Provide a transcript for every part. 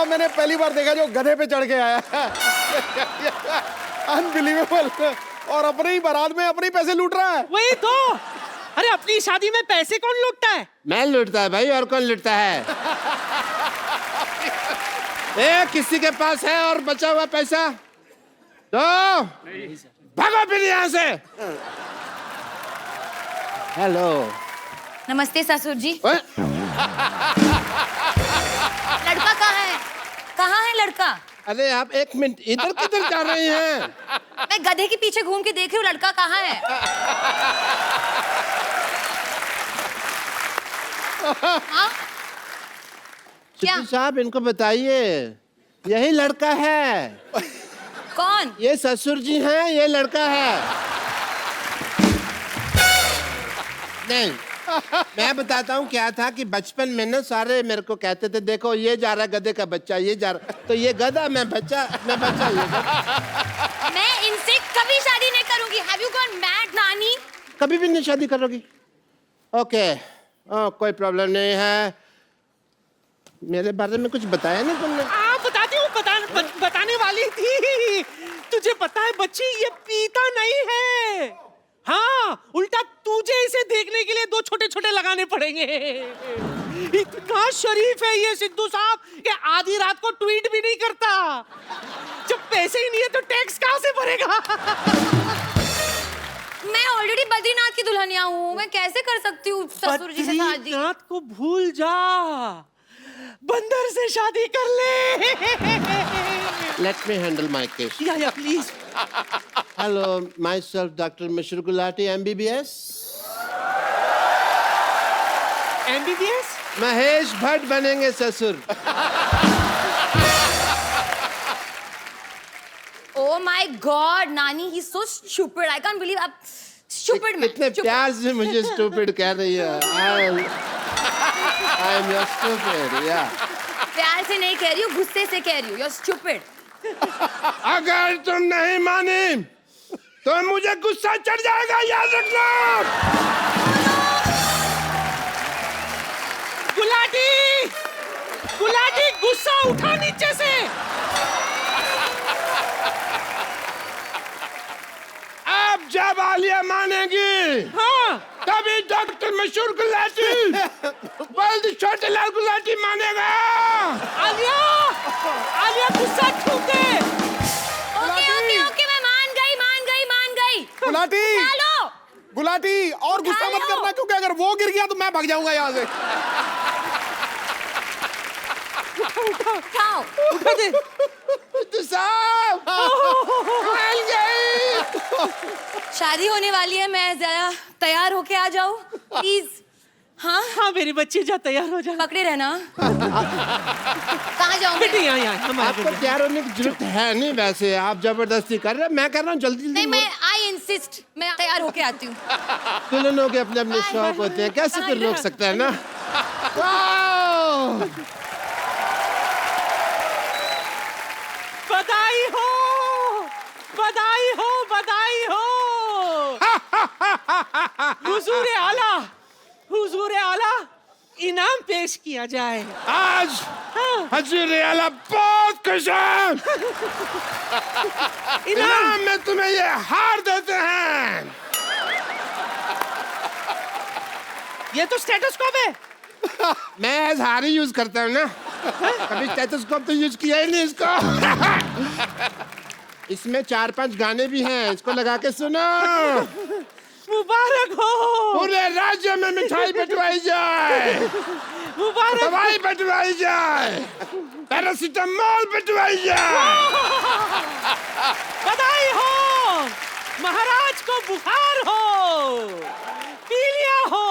मैंने पहली बार देखा जो गधे पे चढ़ के आया। अनबिलीवेबल। और अपने ही बारात में अपने ही पैसे लूट रहा है। वही तो। अरे अपनी शादी में पैसे कौन लूटता है? मैं लूटता है भाई, और कौन लूटता है? किसी के पास है और बचा हुआ पैसा तो भागो फिर यहाँ से। हेलो। नमस्ते ससुर जी। लड़का कहाँ है? कहाँ है लड़का? अरे आप एक मिनट, इधर किधर जा रही हैं? मैं गधे के पीछे घूम के देख रही हूँ, लड़का कहाँ है? हाँ? क्या? साहब इनको बताइए, यही लड़का है। कौन? ये ससुर जी हैं, ये लड़का है। नहीं, मैं बताता हूँ क्या था कि बचपन में ना सारे मेरे को कहते थे, देखो ये जा रहा गधे का बच्चा, ये जा रहा, तो ये गधा, मैं बच्चा, मैं बच्चा, ये गधा। मैं इनसे कभी शादी नहीं करूंगी। Have you gone mad, नानी? कभी भी नहीं शादी करोगी? ओके, कोई प्रॉब्लम नहीं है। मेरे बारे में कुछ बताया नहीं तुमने? बताती हूँ, बताने वाली थी। तुझे पता है बच्ची, ये पीता नहीं है। हाँ, उल्टा तुझे इसे देखने के लिए 2 छोटे-छोटे लगाने पड़ेंगे। इतना शरीफ है ये सिद्धू साहब कि आधी रात को ट्वीट भी नहीं करता। जब पैसे ही नहीं है तो टैक्स कहाँ से भरेगा? मैं ऑलरेडी बद्रीनाथ की दुल्हनिया हूँ, मैं कैसे कर सकती हूँ ससुर जी से शादी? बद्रीनाथ को भूल जा, बंदर से शादी कर ले। Let me handle my case. या please. Hello, myself, Dr. Mishra Gulati, MBBS. MBBS? Mahesh Bhatt बनेंगे ससुर। Oh my God, नानी, he's so stupid. I can't believe आप stupid man. इतने प्यार से मुझे stupid कह रही है। I'm your stupid, yeah. प्यार से नहीं कह रही हूँ, गुस्से से कह रही हूँ। You're stupid. अगर तुम नहीं मानी तो मुझे गुस्सा चढ़ जाएगा, याद रखना। गुलाटी, गुलाटी, गुस्सा उठा नीचे से। अब जब आलिया मानेगी, हाँ, तभी डॉक्टर मशहूर गुलाटी, बल्द छोटे लाल गुलाटी मानेगा। आलिया, आलिया गुस्सा छूट दे। ओके, मैं मान गई। गुलाटी, चलो। गुलाटी, और गुस्सा मत करना, क्योंकि अगर वो गिर गया तो मैं भाग जाऊंगा यहाँ से। उठाओ। उठा दे। तो साहब, मिल गई। शादी होने वाली है, मैं जरा तैयार होके आ जाऊं प्लीज। हाँ हाँ मेरी बच्ची, जा तैयार हो जा। पकड़े रहना। कहाँ जाऊँ? बेटी यहाँ आपको तैयार होने की जरूरत है नहीं, वैसे आप जबरदस्ती कर रहे हैं। मैं कर रहा हूँ, जल्दी नहीं, मैं आई इंसिस्ट, मैं तैयार होके आती हूँ। दुल्हनों के अपने अपने शौक होते हैं, कैसे कोई रोक सकता है ना। बधाई हो, बधाई हो, बधाई हो। हुजूर आला, हुजूर आला, इनाम पेश किया जाए। आज हुजूर आला बहुत खुश हैं। इनाम में तुम्हें ये हार देते हैं। ये तो स्टेथोस्कोप है। मैं हार ही यूज करता हूँ ना, कभी स्टेथोस्कोप तो यूज किया ही नहीं इसको। इसमें 4-5 गाने भी हैं, इसको लगा के सुनो। मुबारक हो। पूरे राज्य में मिठाई बंटवाई जाए, मुबारक, दवाई बंटवाई जाए, पैरासीटामोल बंटवाई जाए। बधाई हो। महाराज को बुखार हो, पीलिया हो,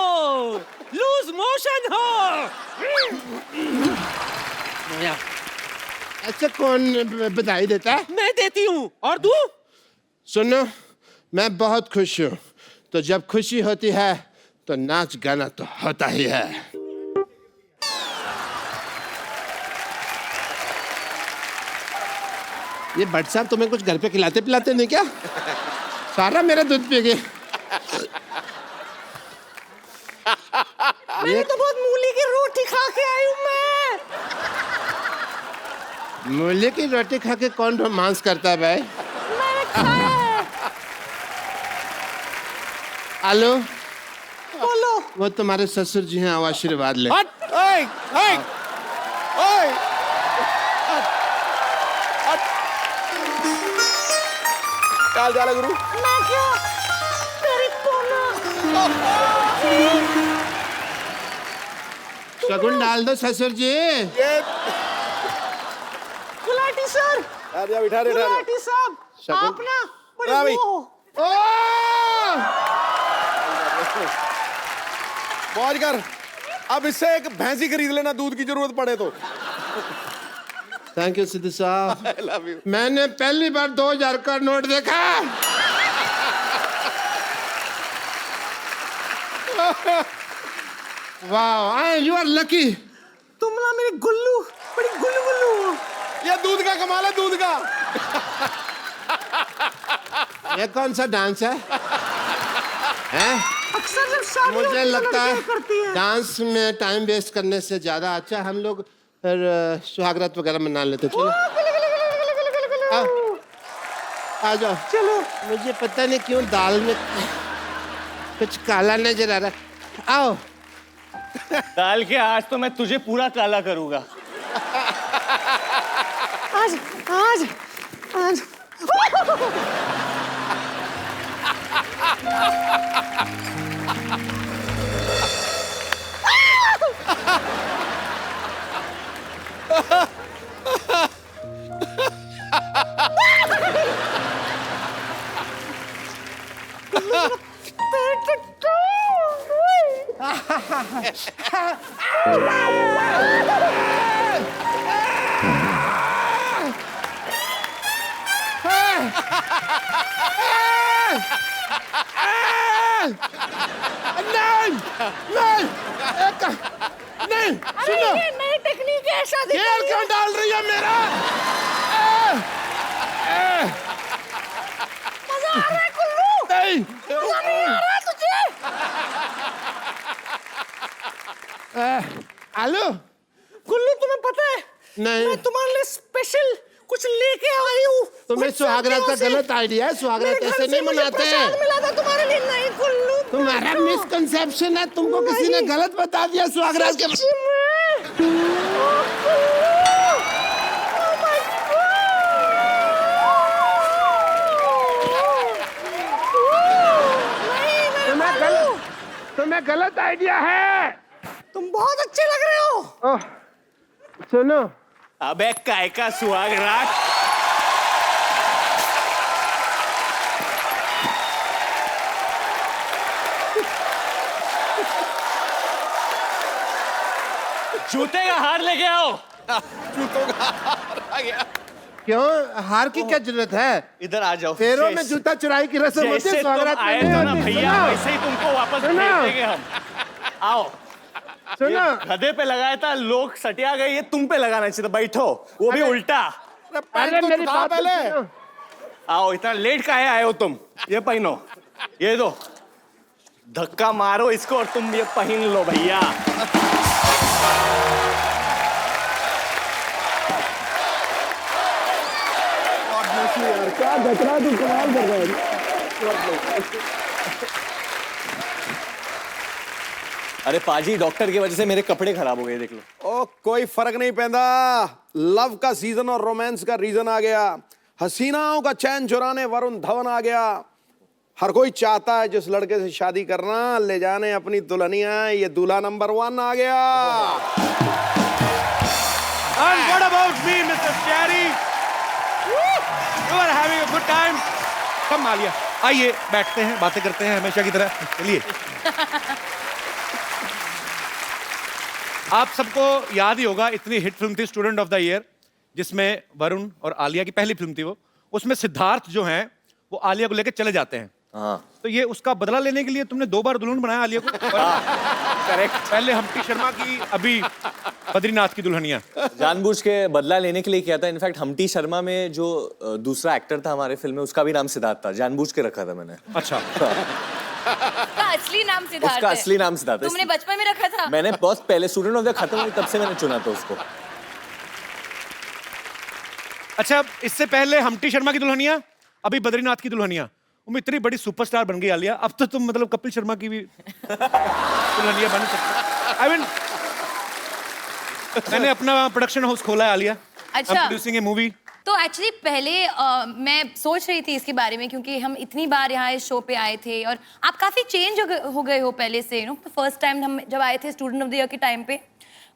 लूज मोशन हो। अच्छा, कौन बधाई देता है? मैं देती हूँ। और तू? सुनो, मैं बहुत खुश हूँ, तो जब खुशी होती है तो नाच गाना तो होता ही है। ये भट्ट साहब तुम्हें कुछ घर पे खिलाते पिलाते नहीं क्या? सारा मेरा दूध पी गए। मैंने तो बहुत मूली की रोटी खा के आई हूँ मैं। मूली की रोटी खा के कौन रोमांस करता है भाई? मैंने खाया है। आलू, बोलो। वो तुम्हारे ससुर जी हैं, आओ आशीर्वाद ले। हट ओए ओए ओए क्या हाल है गुरु? मैं क्यों तेरी पोलो। शगुन डाल दो ससुर जी। ये गुलाटी सर, यार जा बिठा रे गुलाटी साहब, शगुन- आप ना बड़े हाँ भाई। वो हो। मौज कर। अब इससे एक भैंसी खरीद लेना, दूध की जरूरत पड़े तो। थैंक यू सिद्धू साहब। I love you. मैंने पहली बार 2000 का नोट देखा। वाह, यू आर लकी। तुम ना मेरी गुल्लू, बड़ी गुल्लू गुल्लू हो। ये दूध का कमाल है, दूध का। ये कौन सा डांस है? हैं? अक्सर जब शादी मुझे होती है तो लगता है लड़कियां करती हैं। डांस में टाइम वेस्ट करने से ज्यादा अच्छा हम लोग फिर सुहागरात वगैरह मना लेते। चलो आ जाओ। चलो। मुझे पता नहीं क्यों दाल में कुछ काला नजर आ रहा है। आओ। डाल के आज तो मैं तुझे पूरा काला करूंगा। आज आज आज नहीं, सुनो। ये नई टेक्निक है शादी तेल क्यों डाल रही है मेरा? मजा आ रहा है कुल्लू। नहीं। मजा नहीं आ रहा है तुझे? आलू? गुल्लू, तुम्हें पता है नहीं। मैं तुम्हारे लिए स्पेशल कुछ लेके आई हूँ। तुम्हें सुहागरात का गलत आइडिया है। सुहागरात ऐसे नहीं मनाते हैं। मिला था तुम्हारे लिए। नहीं गुल्लू, तुम्हारा मिसकंसेप्शन है। तुमको किसी ने गलत बता दिया सुहागरात के। सच्ची में। तुम्हें गलत आइडिया है। तुम बहुत अच्छे लग रहे हो। ओह, सुनो। अबे काय का सुहागरात? जूते का हार लेके आओ। जूतों का हार आ गया। क्यों? हार की क्या जरूरत है? इधर आ जाओ। पैरों में जूता चुराई की रस्म होती है। जैसे तुम सुहागरात में आए नहीं थे ना होती। भैया, सुनो। वैसे ही तुमको वापस भेज सुनो। देंगे हम। आओ। सुनो। गधे पे लगाया था, लोग सटिया गए, ये तुम पे लगाना चाहिए था। बैठो, वो भी उल्टा। अरे पैंट तो मेरी उठा बात तो पहले। सुनो। आओ, इतना लेट काहे आए हो तुम? ये पहनो, ये दो, धक्का मारो इसको और तुम ये पहन लो भैया। क्या घटना तू कमाल कर रहा है। अरे पाजी, डॉक्टर की वजह से मेरे कपड़े खराब हो गए, देख लो। ओ कोई फर्क नहीं पैदा। लव का सीजन और रोमांस का रीजन आ गया। हसीनाओं का चैन चुराने वरुण धवन आ गया। हर कोई चाहता है जिस लड़के से शादी करना, ले जाने अपनी दुल्हनिया। ये दूल्हा नंबर 1 आ गया। And what about me, Mr. Cherry? You are having a good time? कम मालिया, आइए बैठते हैं, बातें करते हैं हमेशा की तरह। चलिए। आप सबको याद ही होगा, इतनी हिट फिल्म थी स्टूडेंट ऑफ द ईयर, जिसमें वरुण और आलिया की पहली फिल्म थी वो। उसमें सिद्धार्थ जो हैं वो आलिया को लेकर चले जाते हैं। हाँ, तो ये उसका बदला लेने के लिए तुमने 2 बार दुल्हन बनाया आलिया को। करेक्ट। पहले हम्टी शर्मा की, अभी बद्रीनाथ की दुल्हनिया। जानबूझ के बदला लेने के लिए किया था। इनफैक्ट हम्टी शर्मा में जो दूसरा एक्टर था हमारे फिल्म में, उसका भी नाम सिद्धार्थ था। जानबूझ के रखा था मैंने। अच्छा। उसका असली नाम सिद्धार्थ उसका है। असली नाम सिद्धार्थ है। तुमने बचपन में रखा था? मैंने बहुत पहले स्टूडेंट ऑफ द खत्म हुई तब से मैंने चुना था उसको। अच्छा, इससे पहले हम्टी शर्मा की दुल्हनिया, अभी बद्रीनाथ की दुल्हनिया। वो इतनी बड़ी सुपरस्टार बन गई आलिया, अब तो तुम मतलब कपिल शर्मा की भी दुल्हनिया बन सकती। आई मीन, मैंने अपना प्रोडक्शन हाउस खोला है आलिया। अच्छा। प्रोड्यूसिंग ए मूवी। तो एक्चुअली पहले मैं सोच रही थी इसके बारे में, क्योंकि हम इतनी बार यहाँ इस शो पे आए थे और आप काफी चेंज हो गए हो पहले से। फर्स्ट टाइम हम जब आए थे स्टूडेंट ऑफ द ईयर के टाइम पे,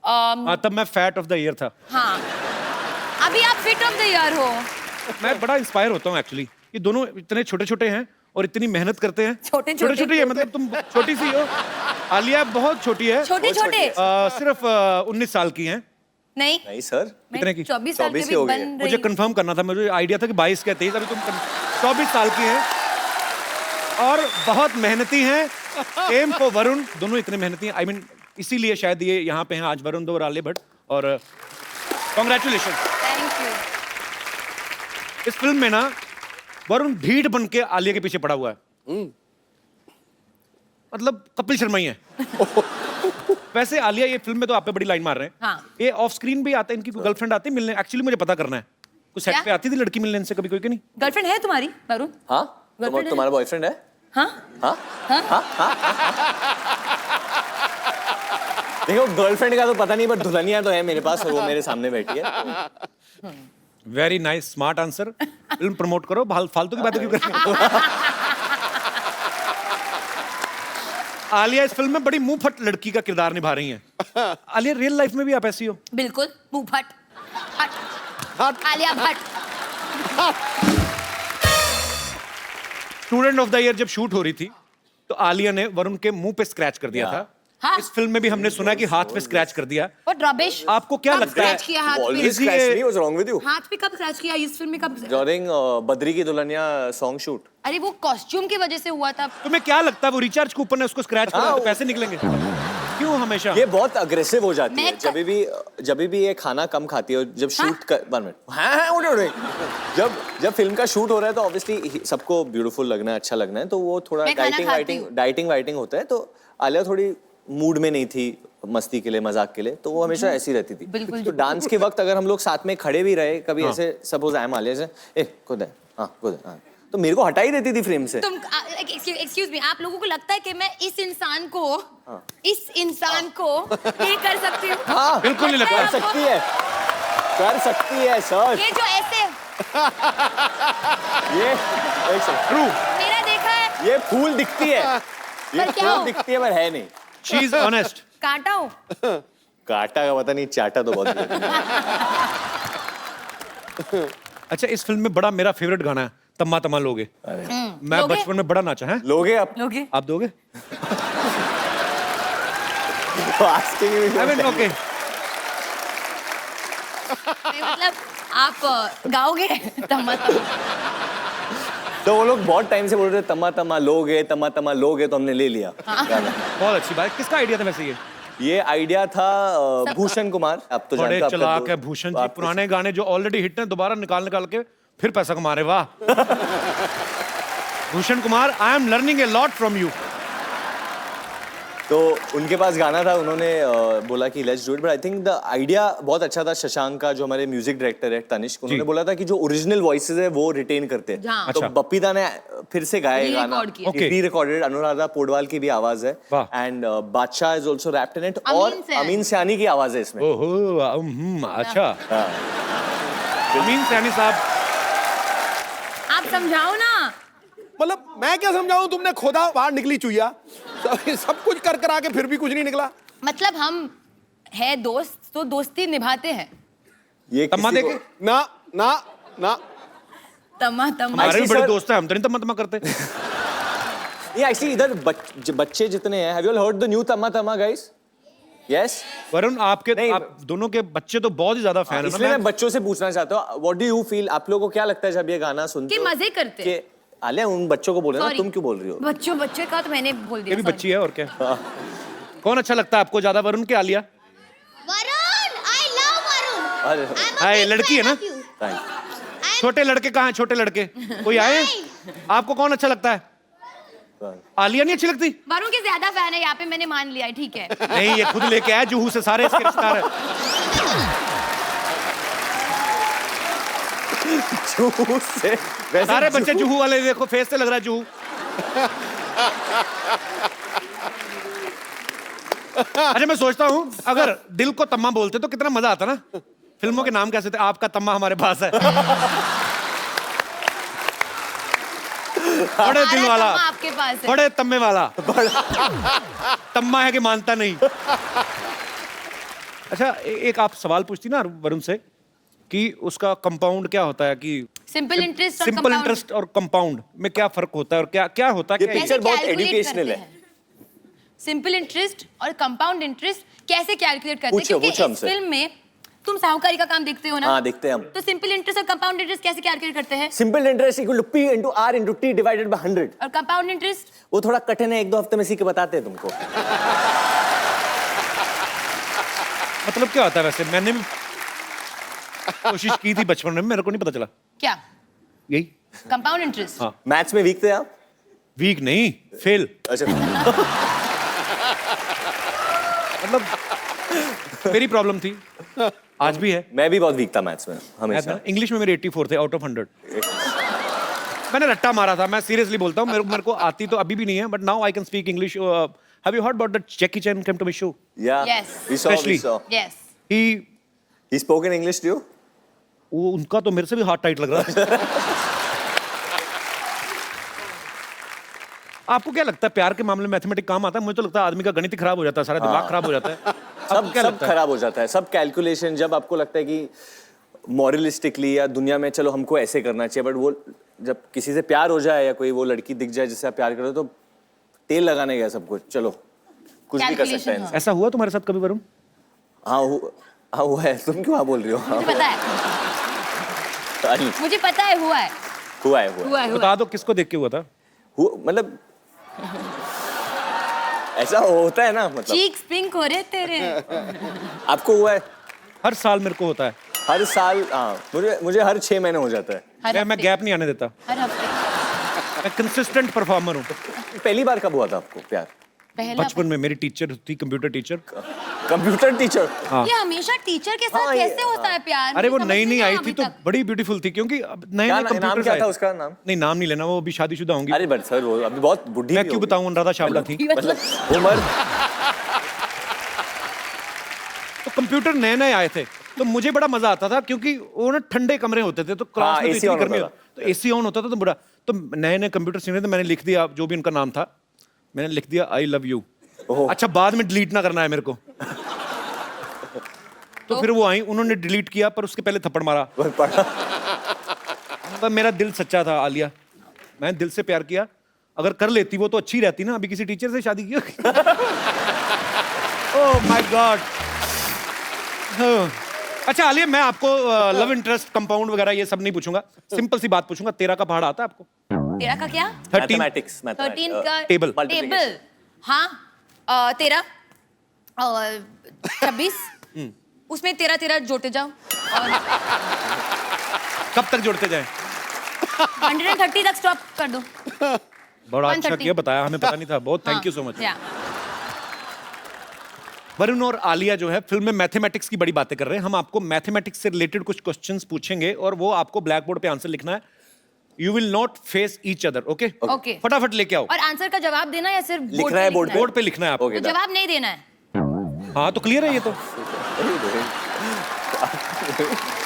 हाँ, तब मैं फैट ऑफ द ईयर था। हाँ, अभी आप फिट ऑफ द ईयर हो। मैं बड़ा इंस्पायर होता हूँ एक्चुअली। ये दोनों इतने छोटे छोटे हैं और इतनी मेहनत करते हैं। छोटे-छोटे? छोटे है, मतलब तुम छोटी सी हो, आलिया बहुत छोटी है। छोटे छोटे सिर्फ 19 साल की हैं। नहीं सर, कितने की? 24 साल 24 की हो भी गई है। बन मुझे रही। कंफर्म करना था, मुझे आइडिया था कि 22 के 23, अभी तुम 24 साल की हैं और बहुत मेहनती हैं। सेम को वरुण, दोनों इतने मेहनती हैं। आई मीन, इसीलिए शायद ये यहाँ पे हैं आज, वरुण दो और आलिया भट्ट। और कॉन्ग्रेचुलेशन। Thank you. इस फिल्म में ना वरुण भीड़ बन के आलिया के पीछे पड़ा हुआ है। मतलब कपिल शर्मा ही है। वैसे आलिया ये फिल्म में तो आप पे बड़ी लाइन मार रहे हैं। हाँ। ये ऑफ स्क्रीन भी आता है, इनकी कोई गर्लफ्रेंड आती है मिलने? एक्चुअली मुझे पता करना है, कुछ सेट क्या? पे आती थी लड़की मिलने इनसे कभी कोई कि नहीं? गर्लफ्रेंड है तुम्हारी वरुण? हाँ, Girlfriend है? तुम्हारा बॉयफ्रेंड है? हाँ हाँ हाँ। देखो, गर्लफ्रेंड का तो पता नहीं, बट दुल्हनिया तो है मेरे पास और वो मेरे सामने बैठी है। Very nice, smart answer. Film promote करो, फालतू की बातें क्यों कर रहे हो? आलिया इस फिल्म में बड़ी मुंह फट लड़की का किरदार निभा रही हैं। आलिया, रियल लाइफ में भी आप ऐसी हो? बिल्कुल, मुंह फट हट। Alia Bhatt. Student of the year जब शूट हो रही थी तो आलिया ने वरुण के मुंह पे स्क्रैच कर दिया था। हाँ। इस फिल्म में भी हमने सुना कि हाथ पे स्क्रैच कर दिया। What rubbish? आपको क्या कब लगता है? scratch किया हाथ पे? Always इसी- scratch me, what's wrong with you? हाथ पे कब स्क्रैच किया इस फिल्म में? कब? During बद्री की दुल्हनिया सॉन्ग शूट। अरे वो कॉस्ट्यूम की वजह से हुआ था। तुम्हें क्या लगता है वो रिचार्ज कूपन है, उसको स्क्रैच करो हाँ, तो पैसे निकलेंगे? क्यों हमेशा? ये बहुत अग्रेसिव हो जाती है मैं जब भी ये खाना कम खाती है और जब शूट कर 1 मिनट। हाँ, उठे जब फिल्म का शूट हो रहा है तो ऑब्वियसली सबको ब्यूटीफुल लगना है, अच्छा लगना है, तो वो थोड़ा मैं खाना खाती डाइटिंग वाइटिंग होता है। तो आलिया थोड़ी मूड में नहीं थी मस्ती के लिए, मजाक के लिए, तो वो हमेशा ऐसी रहती थी। बिल्कुल। तो डांस के वक्त अगर हम लोग साथ में खड़े भी रहे कभी, ऐसे सपोज आई एम आलिया से, ए खुद है, हाँ खुद है, हाँ, तो मेरे को हटा ही देती थी फ्रेम से। तुम एक्सक्यूज मी, आप लोगों को लगता है कि मैं इस इंसान को ये कर सकती हूँ? हाँ, बिल्कुल नहीं लगता। कर सकती है सर। ये जो ऐसे ये एक सेकंड, ट्रू, मेरा देखा है, ये फूल दिखती है, ये पर क्या फूल हो? दिखती है पर है नहीं। She is honest. काटा हूँ। काटा का पता नहीं, चाटा तो बहुत है। अच्छा, इस फिल्म में बड़ा मेरा फेवरेट गाना है तम्मा तम्मा लोगे। मैं लोगे? बचपन में बड़ा नाचा है। लोगे आप? लोगे? आप दोगे? Asking me I mean, okay. नहीं, मतलब आप गाओगे तम्मा तम्मा? तो वो लोग बहुत टाइम से बोल रहे थे तम्मा तम्मा लोगे, तो हमने ले लिया गाना। बहुत अच्छी बात। किसका आइडिया था वैसे ये? ये आइडिया था भूषण कुमार। आप तो जानते बड़े हो, आपका चलाक है भूषण जी, पुराने गाने जो ऑलरेडी हिट हैं दोबारा निकाल के फिर पैसा कमा रहे। वाह Bhushan Kumar, I am learning a lot from you. तो उनके पास गाना था, उन्होंने बोला कि let's do it, but I think the idea बहुत अच्छा था। शशांक का जो हमारे म्यूजिक डायरेक्टर है तनिष्क, उन्होंने बोला था कि जो ओरिजिनल वॉइसेस है वो रिटेन करते हैं। हाँ। तो अच्छा। बप्पीदा ने फिर से गाया ये गाना, Re-record किया। Okay. री रिकॉर्डेड। अनुराधा पोडवाल की भी आवाज है वाह। And Badshah is also wrapped in it, Amin और सयानी। अमीन सयानी की आवाज है इसमें। ओहो, अच्छा। अमीन सयानी साहब, आप समझाओ ना। मतलब मैं क्या समझाऊं, तुमने खोदा बाहर निकली चुईया, सब कुछ कर आके फिर भी कुछ नहीं निकला। मतलब हम है दोस्त तो दोस्ती निभाते हैं। ये तम्मा किसी को- देखे? ना ना ना तम्मा तम्मा। हमारे भी Actually, बड़े sir- दोस्त हैं, हम तो नहीं तम्मा करते। ये एक्चुअली इधर बच्चे जितने हैं, have you all heard the new Tamma Tamma guys? Yes. Varun, आपके नहीं, आप दोनों के बच्चे तो बहुत ही ज्यादा फैन है इसलिए ना। मैं बच्चों से पूछना चाहता हूँ, व्हाट डू यू फील? आप लोगों को क्या लगता है जब ये गाना सुनते कि हो? मजे करते हैं। कि आलिया उन बच्चों को बोल रहे हो ना, Sorry. तुम क्यों बोल रही हो? बच्चे का तो मैंने बोल ये दिया। भी sorry. बच्ची है और क्या। कौन अच्छा लगता है आपको ज्यादा, वरुण के Alia? Varun, I love Varun. अरे I'm a हाँ, ये big लड़की है fan ना? of you. थैंक छोटे लड़के कहाँ हैं? छोटे लड़के कोई आए? आपको कौन अच्छा लगता है? आलिया नहीं अच्छी लगती? वरुण के ज्यादा फैन है यहाँ पे, मैंने मान लिया है, ठीक है। नहीं, ये खुद लेके आया जुहू से, सारे इसके रिश्तेदार हैं। जुहू से वैसे सारे बच्चे जुहू वाले देखो, फेस से लग रहा है जुहू। अच्छा मैं सोचता हूँ अगर दिल को तम्मा बोलते तो कितना मजा आता ना। फिल्मों के नाम कैसे थे, आपका तम्मा हमारे पास है। बड़े दिल हमारा वाला, तम्मा आपके पास है। बड़े तम्मे वाला। तम्मा है कि मानता नहीं। अच्छा एक आप सवाल पूछती ना वरुण से कि उसका कंपाउंड क्या होता है, कि सिंपल इंटरेस्ट और सिंपल compound इंटरेस्ट और कंपाउंड में क्या फर्क होता है और क्या क्या होता है, ये क्या पिक्चर बहुत calculate educational करते है। हैं? सिंपल इंटरेस्ट और कंपाउंड इंटरेस्ट कैसे कैलकुलेट करते हैं? पूछो, क्योंकि पूछो इस हमसे। फिल्म में तुम साहूकारी का काम देखते हो ना? हाँ देखते हैं हम। तो सिंपल इंटरेस्ट और कंपाउंड इंटरेस्ट कैसे कैलकुलेट करते हैं? Simple interest equal to P into R into T divided by 100। और कंपाउंड इंटरेस्ट? वो थोड़ा कठिन है, 1-2 हफ्ते में सीख के बताते हैं तुमको। मतलब क्या होता है वैसे? मैंने भी कोशिश की थी बचपन में, मेरे को नहीं पता चला। क्या? यही कंपाउंड इंटरेस्ट? हाँ। मैथ्स में वीक थे आप? वीक नहीं, फेल। अच्छा। मतलब मेरी प्रॉब्लम थी, आज भी है। मैं भी बहुत वीक था मैथ्स में हमेशा। इंग्लिश में मेरे 84 थे आउट ऑफ 100। मैंने रट्टा मारा था, मैं सीरियसली बोलता हूँ, मेरे को आती तो अभी भी नहीं है, but now I can speak English. Have you heard about the Jackie Chan came to my show? Yeah. Yes. We saw. Especially- We saw. Yes. He spoke in English to you? वो उनका तो मेरे से भी हाथ tight लग रहा है। आपको क्या लगता है प्यार के मामले में मैथमेटिक्स काम आता है? मुझे तो लगता है आदमी का गणित ही खराब हो जाता है, सारा दिमाग खराब हो जाता है। सब क्या सब लगता है? खराब हो जाता है, सब कैलकुलेशन। जब आपको लगता है कि मॉरलिस्टिकली या दुनिया में चलो हमको ऐसे करना चाहिए, बट वो जब किसी से प्यार हो जाए या कोई वो लड़की दिख जाए जिससे आप प्यार करो तो तेल लगाने गया सब कुछ, चलो कुछ भी कर सकता है Calculation, इंसान। ऐसा हुआ तुम्हारे साथ कभी वरुण? हाँ हुआ है। तुम क्यों हाँ बोल रही हो? हाँ, मुझे पता है, मुझे पता है, हुआ है, हुआ है। हुआ है, बता दो किसको देख के हुआ था? मतलब ऐसा होता है ना, मतलब चीक्स पिंक हो रहे तेरे। आपको हुआ है? हर साल मेरे को होता है। हर साल? हाँ, मुझे हर 6 महीने हो जाता है। मैं गैप नहीं आने देता, हर हफ्ते। मैं कंसिस्टेंट परफॉर्मर हूँ। पहली बार कब हुआ था आपको प्यार? पहला बचपन में मेरी टीचर थी, कंप्यूटर टीचर। Computer teacher? ये हमेशा टीचर के साथ हाँ, ये- कैसे होता है प्यार? अरे वो मुझे नई समझ नई नहीं आई आया थी अभी तो तक। बड़ी ब्यूटीफुल थी, क्योंकि अब नए क्या नए नाम कंप्यूटर क्या था उसका नाम? नहीं नाम नहीं लेना, वो अभी शादीशुदा होंगी। अरे बट सर वो अभी बहुत बुढ़ी मैं भी क्यों होगी। बताऊं, अनुराधा चावला थी। मतलब उम्र। तो कंप्यूटर नए नए आए थे तो मुझे बड़ा मजा आता था, क्योंकि वो ना ठंडे कमरे होते थे, तो क्लास हाँ, में तो AC इतनी on गर्मी होता तो एसी ऑन होता था, तो बड़ा तो नए नए कंप्यूटर सीखे थे, मैंने लिख दिया जो भी उनका नाम था, मैंने लिख दिया आई लव यू। अच्छा बाद में डिलीट ना करना है मेरे को। तो फिर वो आई, उन्होंने डिलीट किया, पर उसके पहले थप्पड़ मारा। पर मेरा दिल सच्चा था आलिया, मैंने दिल से प्यार किया। अगर कर लेती वो तो अच्छी रहती ना, अभी किसी टीचर से शादी की। Oh my God. अच्छा आलिया, मैं आपको लव इंटरेस्ट कंपाउंड वगैरह ये सब नहीं पूछूंगा, सिंपल सी बात पूछूंगा, तेरा का पहाड़ आता है आपको? तेरा का क्या? 13 मैथमेटिक्स 13 का टेबल। टेबल। हाँ, 13 और 26, उसमें 13 जोड़ते जाओ और कब तक जोड़ते जाएं? 130 तक स्टॉप कर दो। बड़ा अच्छा 130 किया, बताया, हमें पता नहीं था, बहुत thank you so much. Varun और आलिया जो है फिल्म में मैथमेटिक्स की बड़ी बातें कर रहे हैं। हम आपको मैथमेटिक्स से रिलेटेड कुछ क्वेश्चंस पूछेंगे और वो आपको ब्लैक बोर्ड पे आंसर लिखना है। You will not face each other, okay? Okay. फटाफट लेके आओ। और आंसर का जवाब देना या सिर्फ लिखना है बोर्ड बोर्ड पे लिखना है आपको। ओके, जवाब नहीं देना है। हाँ तो क्लियर है ये तो।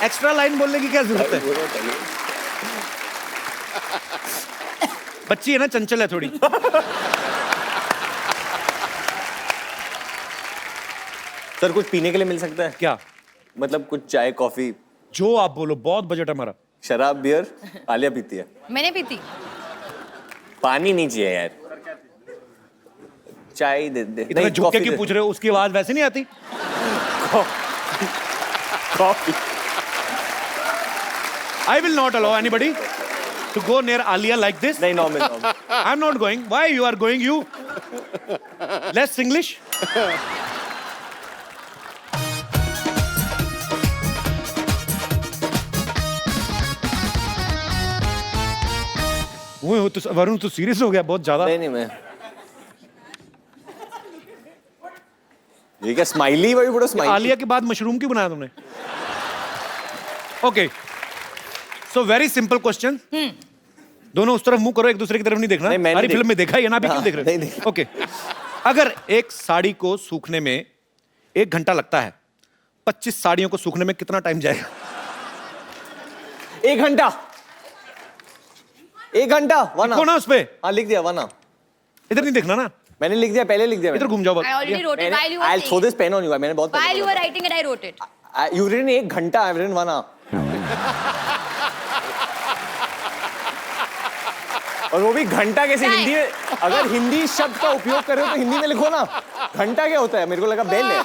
एक्स्ट्रा लाइन बोलने की क्या जरूरत है? बच्ची है ना, चंचल है थोड़ी। सर कुछ पीने के लिए मिल सकता है? क्या? मतलब कुछ चाय कॉफी? जो आप बोलो, बहुत बजट है हमारा। शराब बियर आलिया पीती है? मैंने पीती। पानी नहीं चाहिए यार, चाय दे दे। इतना झुक के क्यों पूछ रहे हो? उसकी आवाज वैसे नहीं आती। Coffee. I will not allow anybody to go near Alia like this. नहीं normal. I'm not going. Why you are going? You less English. वो तो वरुण तो सीरियस हो गया बहुत ज्यादा। नहीं मैं ये क्या स्माइली भाई, बड़ा स्माइली। आलिया के बाद मशरूम क्यों बनाया तुमने? Okay so very simple question. दोनों उस तरफ मुंह करो, एक दूसरे की तरफ नहीं देखना। नहीं, मैंने सारी फिल्म में देखा ही है ना, अभी क्यों देख रहे नहीं, हो? ओके, अगर एक साड़ी को सूखने में 1 घंटा लगता है, 25 साड़ियों को सूखने में कितना टाइम जाएगा? 1 घंटा, 1 घंटा, 1 लिखो ना उस पे। हाँ लिख दिया 1 hour। इधर नहीं देखना ना, मैंने लिख दिया, पहले लिख दिया इधर घूम जाओ बस। I already wrote it while you were I'll throw saying this pen on you। मैंने बहुत it. While you were writing it, I wrote it. You've written 1 घंटा, I've written 1 hour। और वो भी घंटा कैसे? क्या हिंदी में, अगर हिंदी शब्द का उपयोग कर रहे हो तो हिंदी में लिखो ना। घंटा क्या होता है? मेरे को लगा बेल है।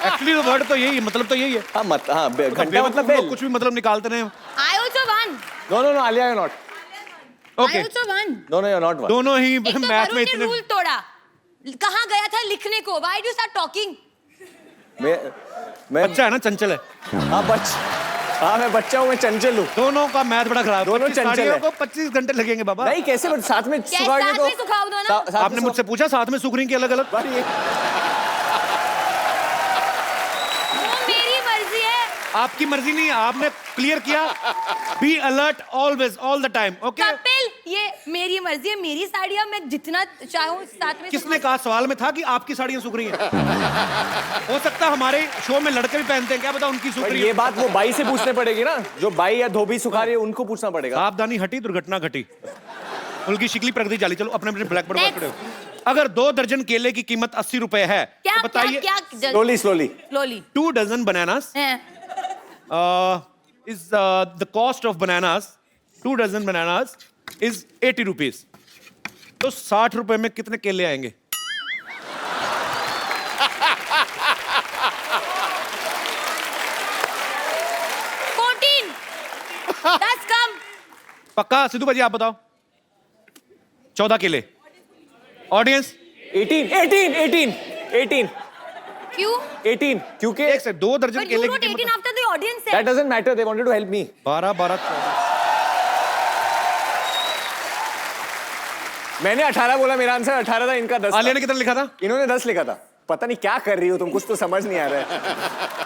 एक्चुअली वर्ड तो यही है, मतलब तो यही है। हाँ मत, हाँ घंटा मतलब लोग बेल। कुछ भी मतलब निकालते रहे। I also won. No Alia you're not। Okay, I also won. No you're not one। दोनों ही एक तो मैथ वरुण में ने इतने। रूल तोड़ा। कहाँ गया था लिखने को? Why do you start talking? मैं बच्चा है ना, चंचल है। हाँ मैं बच्चा हूँ, मैं चंचल हूँ। दोनों का मैथ बड़ा खराब। दोनों 25 चंचल साड़ियों है। को 25 घंटे लगेंगे बाबा। नहीं कैसे साथ में क्या सुखाओगे साथ तो? में सुखाओ दो ना? साथ में आपने मुझसे पूछा साथ में सूख रही कि अलग अलग? सुखाओ। वो मेरी मर्जी है। आपकी मर्जी नहीं है, आपने क्लियर किया। Be alert always, all the time. Okay, Kapil, ये मेरी मर्जी है, मेरी साड़ियाँ मैं जितना चाहूँ साथ में किसने कहा? सवाल में था कि आपकी साड़ियां सूख रही हैं। हो सकता है हमारे शो में लड़के भी पहनते हैं, क्या पता उनकी सूख पर रही ये है। बात वो बाई से पूछने पड़ेगी ना, जो बाई या धोबी सुखा रही है उनको पूछना पड़ेगा। सावधानी हटी, दुर्घटना घटी। उनकी शिकली प्रगति चाली। चलो अपने अपने ब्लैक बोर्ड पर Next. खड़े हो। अगर 2 दर्जन केले की कीमत 80 रुपए है, क्या तो बताइए क्या slowly slowly. Slowly 2 dozen bananas is the cost of bananas, 2 dozen bananas is 80 rupees। तो 60 रुपए में कितने केले आएंगे? दस कम। पक्का? सिद्धू भाजी आप बताओ। 14 केले। ऑडियंस 18 क्यों? 18 क्योंकि एक से 2 दर्जन But you केले wrote की 18 कीमत after the audience that said. doesn't matter, they wanted to help me। 12 14 14। मैंने 18 बोला, मेरा आंसर 18 था, इनका 10 आलिया था। ने कितना लिखा था? इन्होंने 10 लिखा था। पता नहीं क्या कर रही हो तुम, कुछ तो समझ नहीं आ रहा है।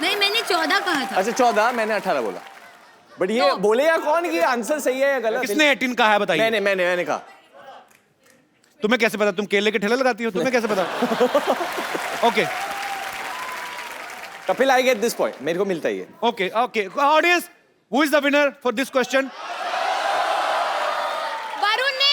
नहीं, मैंने 14 कहा था। अच्छा 14, मैंने 18 बोला। बट ये No. बोले या कौन कि आंसर सही है या गलत? किसने 18 कहा है बताइए? मैंने कहा। तुम्हें कैसे पता? तुम केले के ठेले लगाती हो, तुम्हें कैसे पता? Okay Kapil I get this point, मेरे को मिलता ही है। Okay okay. Audience, who is the winner for this question? Varun ने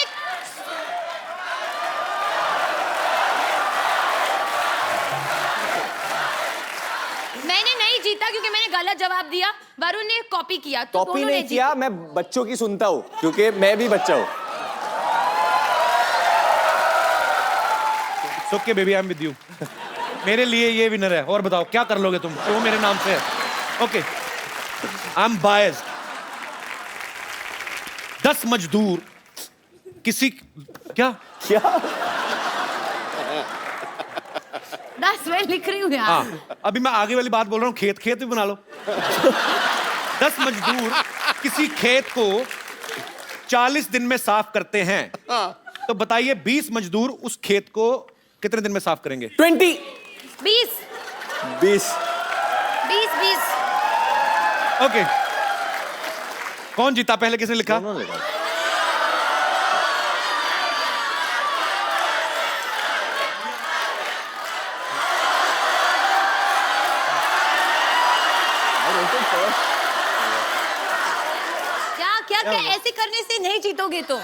मैंने नहीं जीता क्योंकि मैंने गलत जवाब दिया। वरुण ने कॉपी किया, तो कॉपी दोनों नहीं ने किया, मैं बच्चों की सुनता हूँ क्योंकि मैं भी बच्चा हूँ। Okay baby, I am with you. मेरे लिए ये विनर है। और बताओ क्या कर लोगे तुम? शो मेरे नाम से है। Okay, I am biased. 10 मजदूर किसी क्या क्या? 10 मैं लिख रही हूँ यार। हाँ, अभी मैं आगे वाली बात बोल रहा हूँ। खेत भी बना लो। 10 मजदूर किसी खेत को 40 दिन में साफ करते हैं, तो बताइए 20 मजदूर उस खेत को कितने दिन में साफ करेंगे? 20 20 20 ओके, कौन जीता? पहले किसने लिखा? दोनों लिखा। क्या क्या ऐसे करने से नहीं जीतोगे तो?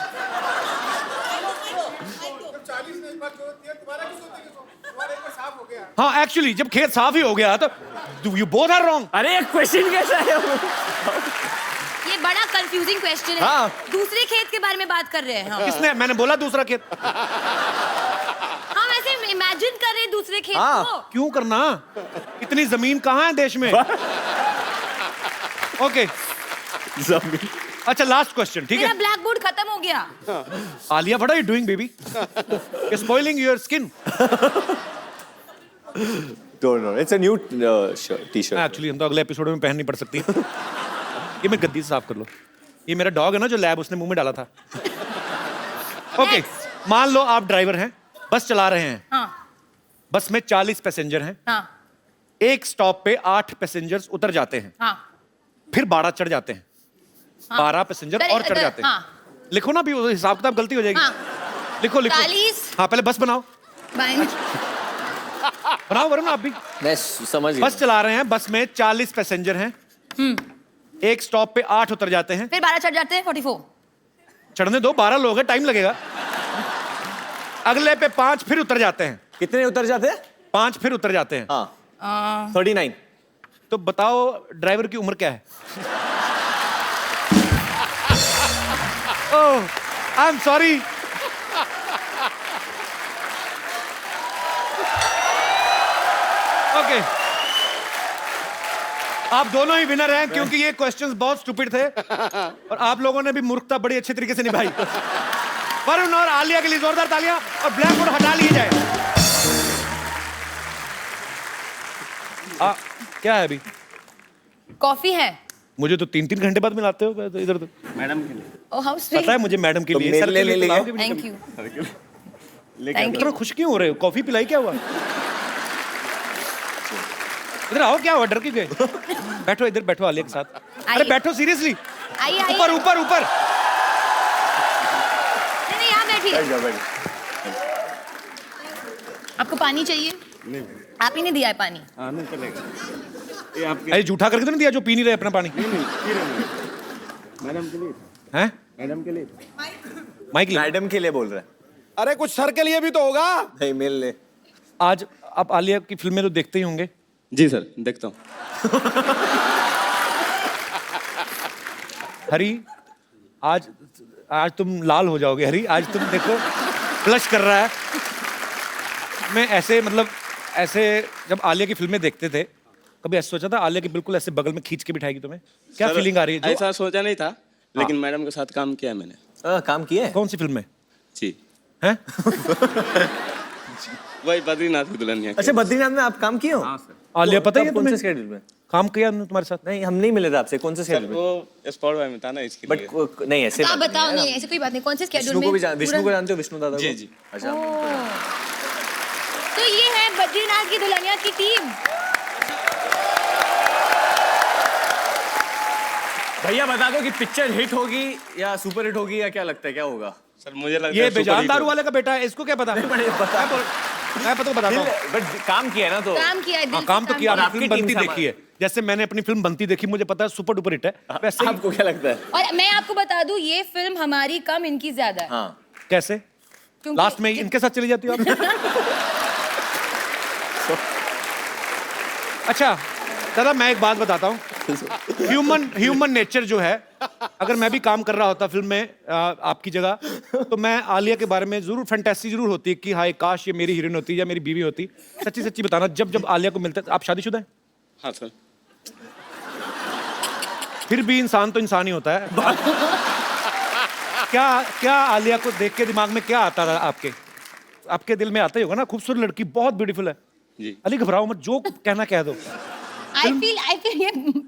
हाँ, एक्चुअली जब खेत साफ ही हो गया तो यू बोथ आर रॉन्ग। अरे एक क्वेश्चन कैसा है? ये बड़ा कंफ्यूजिंग क्वेश्चन है। हाँ। दूसरे खेत के बारे में बात कर रहे हैं हम। किसने? मैंने बोला दूसरा खेत। हम ऐसे इमेजिन कर रहे हैं दूसरे खेत हाँ। को। क्यों करना? इतनी जमीन कहाँ है देश में? ओके, अच्छा लास्ट क्वेश्चन, ठीक मेरा है? ब्लैक बोर्ड खत्म हो गया। Alia, what are you doing baby? You spoiling your skin. It's a new T-shirt. Actually हम तो अगले एपिसोड में पहननी पड़ सकती है। ये मैं गद्दी से साफ कर लो। ये मेरा डॉग है ना जो लैब उसने मुंह में डाला था। ओके, मान लो आप ड्राइवर हैं, बस चला रहे हैं। हाँ बस में 40 पैसेंजर हैं। हाँ एक स्टॉप पे 8 पैसेंजर्स उतर जाते हैं, हाँ फिर 12 चढ़ जाते हैं। 12 पैसेंजर और चढ़ जाते हैं। हाँ। लिखो ना, भी हिसाब किताब गलती हो जाएगी। हाँ। लिखो लिखो। 40। हाँ, पहले बस बनाओ। बनाओ वरुण, आप भी। मैं समझ गया। बस चला रहे हैं, बस में 40 पैसेंजर हैं। एक स्टॉप पे 8 उतर जाते हैं। फिर 12 चढ़ जाते हैं, 44। चढ़ने दो, 12 लोग हैं, टाइम लगेगा। अगले पे 5 फिर उतर जाते हैं। कितने उतर जाते हैं? 5 फिर उतर जाते हैं। हाँ 39। तो बताओ ड्राइवर की उम्र क्या है? ओह, आई एम सॉरी। ओके, आप दोनों ही विनर हैं क्योंकि ये क्वेश्चंस बहुत स्टूपिड थे और आप लोगों ने भी मूर्खता बड़ी अच्छे तरीके से निभाई। वरुण और आलिया के लिए जोरदार तालियां, और ब्लैक बोर्ड हटा लिए जाए। क्या है अभी? कॉफी है। मुझे तो 3-3 घंटे बाद मिलाते हो तो इधर तो। मैडम के लिए। ओह हाउ पता है स्वीट। मुझे मैडम के तो लिए। मेरे सर लिए के लिए ले लेंगे। पिलाओगे भी नहीं थैंक यू। कभी? थैंक इतना यू। खुश क्यों हो रहे हो? कॉफी पिलाई, क्या हुआ? इधर आओ, क्या हुआ? डर क्यों गए? बैठो इधर, बैठो आलिया के साथ। अरे आइए। बैठो, सीरियसली। आइए आइए। ऊपर ऊपर ऊपर। नहीं यहाँ बैठिए। बैठ जाओ, बैठ जाओ। आपको पानी चाहिए? नहीं। आप ही ने दिया है पानी। हाँ नहीं चलेगा। ये आपके अरे झूठा करके तो नहीं दिया जो पी नहीं रहे अपना पानी? मैडम के लिए हैं? मैडम के लिए माइक ले। मैडम के लिए बोल रहा है। अरे कुछ सर के लिए भी तो होगा। नहीं, मिल ले। आज आप आलिया की फिल्में तो देखते ही होंगे। जी सर देखता हूँ। हरी, आज आज तुम लाल हो जाओगे हरी। आज तुम देखो फ्लश कर रहा है। मैं ऐसे मतलब ऐसे जब आलिया की फिल्में देखते थे, कभी ऐसा सोचा था आलिया की बिल्कुल ऐसे बगल में खींच के बिठाएगी तुम्हें? क्या सर, फीलिंग आ रही है? जो ऐसा सोचा नहीं था, लेकिन मैडम के साथ काम किया मैंने। काम किया है? कौन सी फिल्म में जी हैं? वही बद्रीनाथ की दुल्हनिया। अच्छा, बद्रीनाथ में आप काम किए हो? हाँ सर। आलिया पता ही है कौन से तुम्हें? स्केड्यूल में? काम किया हमने तुम्हारे साथ। नहीं, हम नहीं मिले थे आपसे। कौन से सर स्केड्यूल में? वो स्पॉट बाय में था ना, इसके लिए। बट नहीं, ऐसे आप बात बताओ। नहीं है। नहीं ऐसे कोई बात नहीं। कौन से स्केड्यूल विष्णु में? को भी विष्णु को जानते हो? विष्णु दादा को? जी, जी। अच्छा। तो ये है बद्रीनाथ की दुल्हनिया की टीम। भैया बता दो कि पिक्चर हिट होगी या सुपर हिट होगी, या क्या लगता है क्या होगा? सर मुझे लगता ये है बेजान दारू वाले का बेटा है, इसको क्या पता? मैं पता बताता हूँ। बट काम किया है ना, तो काम किया है, दिल हाँ, से काम तो किया। और आपने आपकी फिल्म टीम बनती से देखी है, जैसे मैंने अपनी फिल्म बनती देखी, मुझे पता है सुपर डुपर हिट है। वैसे ही आपको क्या लगता है? और मैं आपको बता दूं, ये फिल्म हमारी कम, इनकी ज्यादा है। हाँ। कैसे क्योंकि- लास्ट में इनके साथ चली जाती हो आप? अच्छा दादा, मैं एक बात बताता हूँ। ह्यूमन नेचर जो है, अगर मैं भी काम कर रहा होता फिल्म में आपकी जगह, तो मैं आलिया के बारे में जरूर फैंटेसी जरूर होती कि हाय काश ये मेरी हीरोइन होती या मेरी बीवी होती। सच्ची सच्ची बताना, जब जब आलिया को मिलता है। आप शादीशुदा हैं? हाँ सर। फिर भी इंसान तो इंसान ही होता है। क्या क्या आलिया को देख के दिमाग में क्या आता था आपके? आपके दिल में आता ही होगा ना, खूबसूरत लड़की, बहुत ब्यूटीफुल है। जी। अली घबराओ मत, जो कहना कह दो। आई फील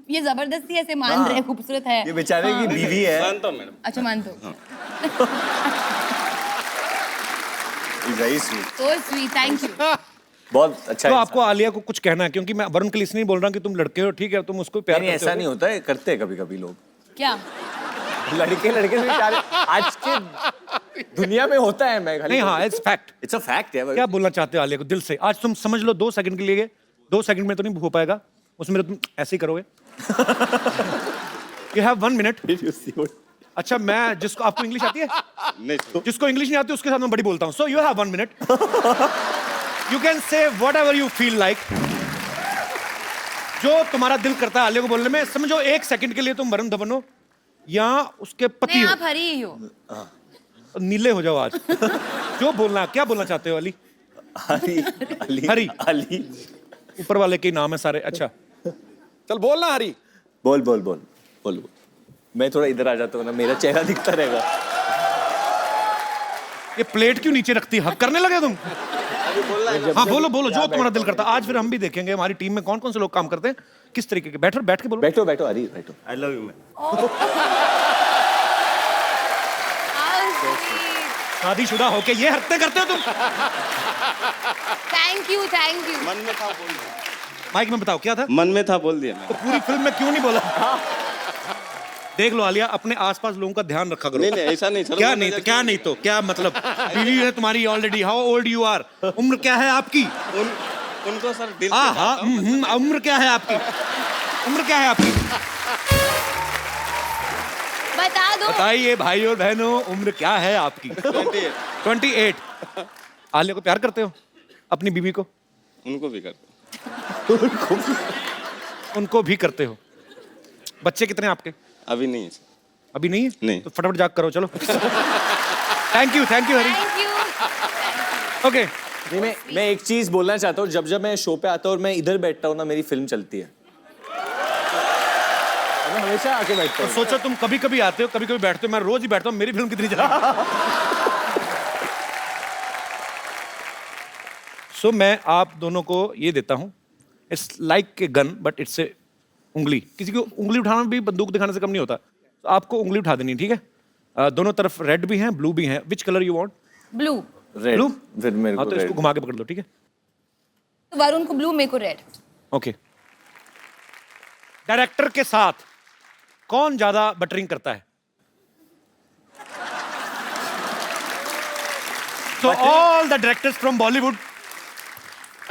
ये जबरदस्ती ऐसे मान रहे हैं, खूबसूरत है। ये बेचारे की बीवी है। मानता हूँ मैडम। अच्छा मानते हो? Very sweet. So sweet, thank you. बहुत अच्छा तो है। आपको आलिया को कुछ कहना है, क्योंकि मैं वरुण के लिए इसलिए नहीं बोल रहा कि तुम लड़के हो, ठीक है, तुम उसको प्यार नहीं, करते ऐसा हो। नहीं होता है, करते हैं कभी कभी लोग। क्या? लड़के लड़के से प्यार आज के दुनिया में होता है। मैं नहीं, हाँ, it's fact. It's a fact है। क्या बोलना चाहते हो आलिया को दिल से? आज तुम समझ लो 2 सेकंड के लिए, 2 सेकंड में तो नहीं हो पाएगा, उसमें तो तुम ऐसे ही करोगे। You have 1 minute. अच्छा, मैं जिसको, आपको इंग्लिश आती है? नहीं सर। जिसको इंग्लिश नहीं आती उसके साथ मैं बड़ी बोलता हूँ। So you have 1 minute. You can say what ever you feel like. जो तुम्हारा दिल करता है आलिया को बोलने में। समझो 1 सेकंड के लिए तुम वरुण धवन हो या उसके पति नहीं, हो। आप हरी ही हो। नीले हो जाओ आज। जो बोलना, क्या बोलना चाहते हो अली? अली अली हरी। अली। ऊपर वाले के नाम है सारे। अच्छा चल बोलना हरी। बोल बोल बोल बोल बोल। मैं थोड़ा इधर आ जाता हूँ ना, मेरा चेहरा दिखता रहेगा। ये प्लेट क्यों नीचे रखती है? हक करने लगे तुम? हाँ बोलो बोलो, जो तुम्हारा दिल करता। आज फिर हम भी देखेंगे हमारी टीम में कौन कौन से लोग काम करते हैं, किस तरीके के। बैठ के बोलो। बैठो बैठो हरी, बैठो। I love you ma'am. शादीशुदा होके ये हरकतें करते हो तुम? Thank you, thank you. मन में था बोल दिया। माइक में बताओ क्या था? मन में था बोल दिया तो पूरी फिल्म में क्यों नहीं बोला? देख लो आलिया, अपने आसपास लोगों का ध्यान रखा करो। नहीं नहीं ऐसा नहीं सर। क्या नहीं तो क्या नहीं तो क्या मतलब, बीवी है तुम्हारी already. How old you are? उम्र क्या है आपकी? उनको सर दिल से हाँ हाँ, चाहता हूँ। उम्र क्या है आपकी? उम्र क्या है आपकी? बता दो। बताइए भाई और बहनों, उम्र क्या है आपकी? 28। आलिया को प्यार करते हो? अपनी बीवी को? उनको भी करता उनको भी करते हो? बच्चे कितने हैं आपके? अभी नहीं है सर। अभी नहीं है? नहीं। तो फटाफट जाग करो, चलो। Thank you Hari. Thank you. Okay, नहीं, मैं एक चीज बोलना चाहता हूँ। जब मैं शो पे आता हूँ और मैं इधर बैठता हूँ ना, मेरी फिल्म चलती है। मैं हमेशा आके बैठता हूँ। सोचो तुम कभी कभी आते हो, कभी कभी बैठते हो, मैं रोज ही बैठता हूँ, मेरी फिल्म कितनी चलेगी? सो मैं आप दोनों को ये देता हूँ, it's like a gun but it's a उंगली। किसी को उंगली उठाना भी बंदूक दिखाने से कम नहीं होता। तो आपको उंगली उठा देनी है, ठीक है? दोनों तरफ रेड भी हैं, ब्लू भी हैं। Which colour you want? Blue. Red. Blue? फिर मेरे हाँ को तो इसको रेड। घुमा के पकड़ लो, ठीक है? तो वरुण को ब्लू, मेरे को रेड। ओके। डायरेक्टर के साथ कौन ज्यादा बटरिंग करता है? So all the directors from Bollywood,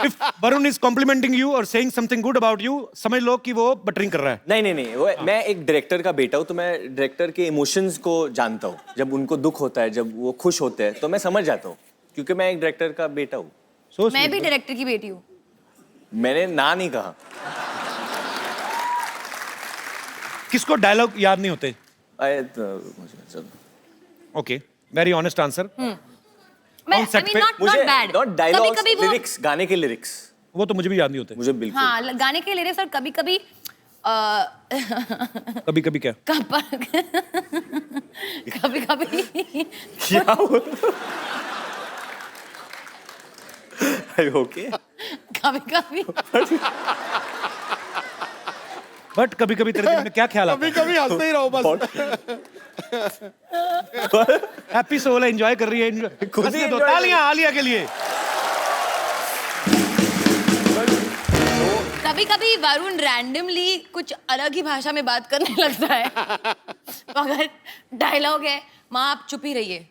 if Varun is complimenting you or saying something good about you, समझ लो कि वो बटरिंग कर रहा है। नहीं वो मैं एक डायरेक्टर का बेटा हूँ, तो मैं डायरेक्टर के इमोशंस को जानता हूँ। जब उनको दुख होता है, जब वो खुश होते हैं, तो मैं समझ जाता हूँ, क्योंकि मैं एक डायरेक्टर का बेटा हूँ। So मैं sweet. भी डायरेक्टर की बेटी हूँ। मैंने ना नहीं कहा। किसको डायलॉग याद नहीं होते? चलो। Okay, very honest answer. मैं On set पे नॉट मुझे बैड। नॉट डायलॉग्स, कभी वो लिरिक्स, गाने के लिरिक्स वो तो मुझे भी याद नहीं होते। मुझे बिल्कुल। हाँ, गाने के लिरिक्स और कभी कभी कभी कभी क्या? कभी कभी क्या ओके। कभी कभी बट कभी कभी तेरे दिल में क्या ख्याल आता है? कभी हंसते ही रहो बस। हैप्पी सोल है, एंजॉय कर रही है। खुद ही हंसने दो, enjoy कर- तालियां आलिया के लिए। कभी कभी वरुण रैंडमली कुछ अलग ही भाषा में बात करने लगता है। तो अगर डायलॉग है, माँ आप चुप ही रहिए,